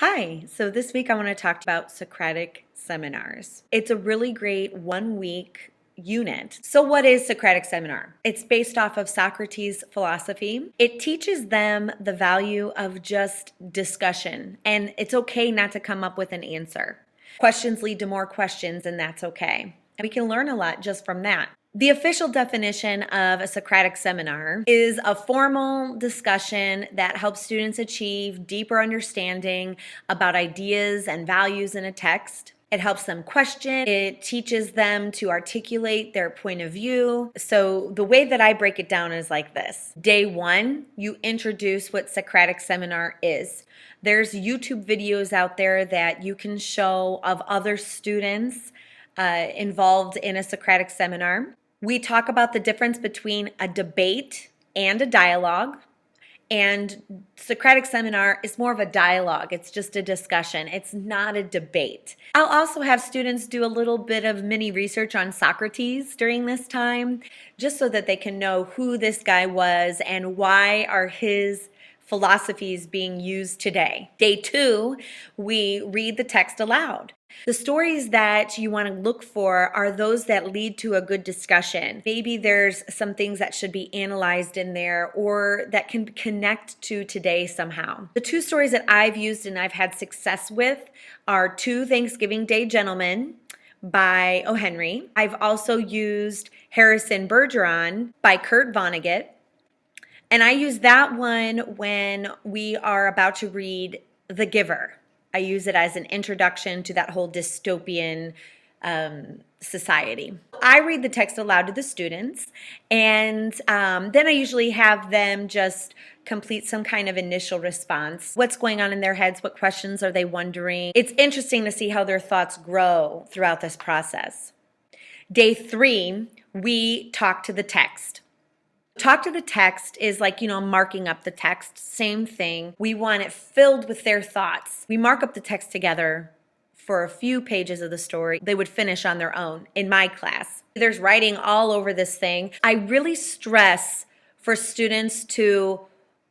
Hi, so this week I want to talk about Socratic Seminars. It's a really great 1 week unit. So, what is Socratic Seminar? It's based off of Socrates' philosophy. It teaches them the value of just discussion, and it's okay not to come up with an answer. Questions lead to more questions, and that's okay. And we can learn a lot just from that. The official definition of a Socratic seminar is a formal discussion that helps students achieve deeper understanding about ideas and values in a text. It helps them question. It teaches them to articulate their point of view. So the way that I break it down is like this. Day 1, you introduce what Socratic Seminar is. There's YouTube videos out there that you can show of other students involved in a Socratic seminar. We talk about the difference between a debate and a dialogue. And Socratic Seminar is more of a dialogue. It's just a discussion. It's not a debate. I'll also have students do a little bit of mini research on Socrates during this time, just so that they can know who this guy was and why are his philosophies being used today. Day 2, we read the text aloud. The stories that you want to look for are those that lead to a good discussion. Maybe there's some things that should be analyzed in there or that can connect to today somehow. The 2 stories that I've used and I've had success with are 2 Thanksgiving Day Gentlemen by O. Henry. I've also used Harrison Bergeron by Kurt Vonnegut. And I use that one when we are about to read The Giver. I use it as an introduction to that whole dystopian society. I read the text aloud to the students, and then I usually have them just complete some kind of initial response. What's going on in their heads? What questions are they wondering? It's interesting to see how their thoughts grow throughout this process. Day 3, we talk to the text. Talk to the text is like, marking up the text. Same thing. We want it filled with their thoughts. We mark up the text together for a few pages of the story. They would finish on their own in my class. There's writing all over this thing. I really stress for students to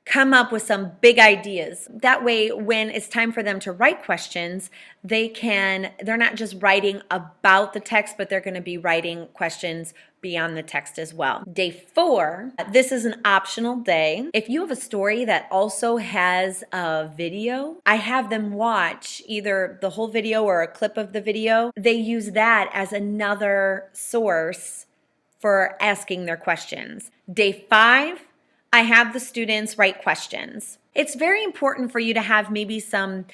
come up with some big ideas. That way, when it's time for them to write questions, they're not just writing about the text, but they're going to be writing questions beyond the text as well. Day 4, this is an optional day. If you have a story that also has a video, I have them watch either the whole video or a clip of the video. They use that as another source for asking their questions. Day 5, I have the students write questions. It's very important for you to have maybe some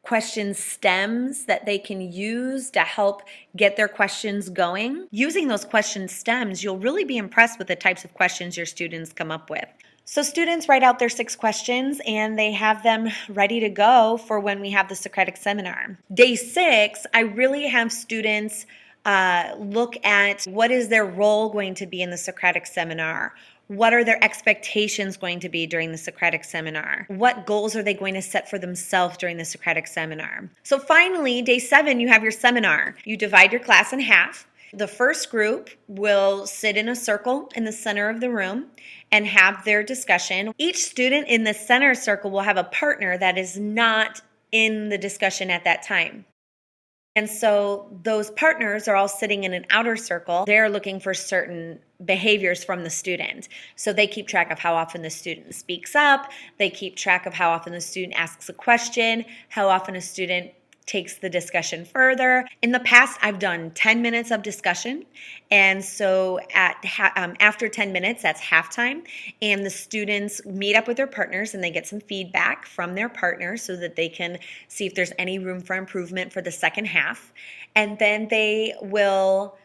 question stems that they can use to help get their questions going. Using those question stems, you'll really be impressed with the types of questions your students come up with. So students write out their 6 questions and they have them ready to go for when we have the Socratic Seminar. Day 6, I really have students look at what is their role going to be in the Socratic Seminar. What are their expectations going to be during the Socratic Seminar? What goals are they going to set for themselves during the Socratic Seminar? So finally, day 7, you have your seminar. You divide your class in half. The first group will sit in a circle in the center of the room and have their discussion. Each student in the center circle will have a partner that is not in the discussion at that time. And so those partners are all sitting in an outer circle. They're looking for certain behaviors from the student. So they keep track of how often the student speaks up. They keep track of how often the student asks a question, how often a student takes the discussion further. In the past, I've done 10 minutes of discussion. And so after 10 minutes, that's halftime. And the students meet up with their partners and they get some feedback from their partners so that they can see if there's any room for improvement for the second half. And then they will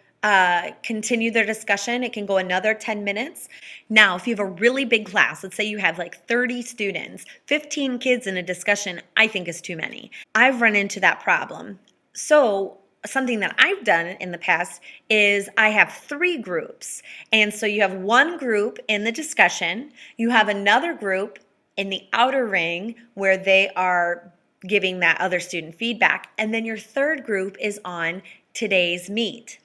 continue their discussion. It can go another 10 minutes. Now, if you have a really big class, let's say you have like 30 students, 15 kids in a discussion, I think is too many. I've run into that problem. So something that I've done in the past is I have 3 groups. And so you have one group in the discussion, you have another group in the outer ring where they are giving that other student feedback, and then your third group is on today's meet.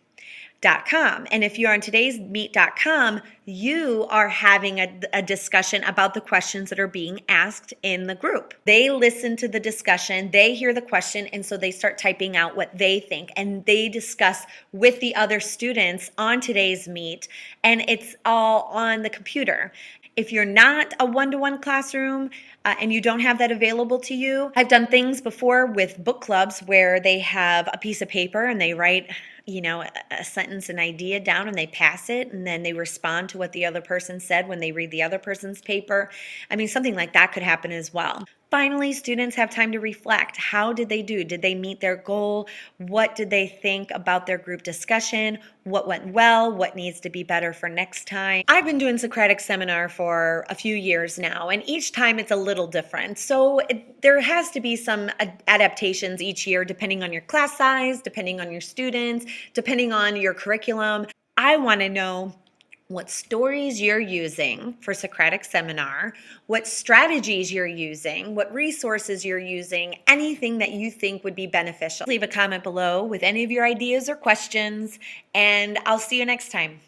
today'smeet.com. And if you're on today'smeet.com, you are having a discussion about the questions that are being asked in the group. They listen to the discussion, they hear the question, and so they start typing out what they think, and they discuss with the other students on today's meet, and it's all on the computer. If you're not a one-to-one classroom and you don't have that available to you, I've done things before with book clubs where they have a piece of paper and they write, a sentence, an idea down, and they pass it, and then they respond to what the other person said when they read the other person's paper. I mean, something like that could happen as well. Finally, students have time to reflect. How did they do? Did they meet their goal? What did they think about their group discussion? What went well? What needs to be better for next time? I've been doing Socratic Seminar for a few years now, and each time it's a little different. So there has to be some adaptations each year depending on your class size, depending on your students, depending on your curriculum. I want to know what stories you're using for Socratic Seminar, what strategies you're using, what resources you're using, anything that you think would be beneficial. Leave a comment below with any of your ideas or questions, and I'll see you next time.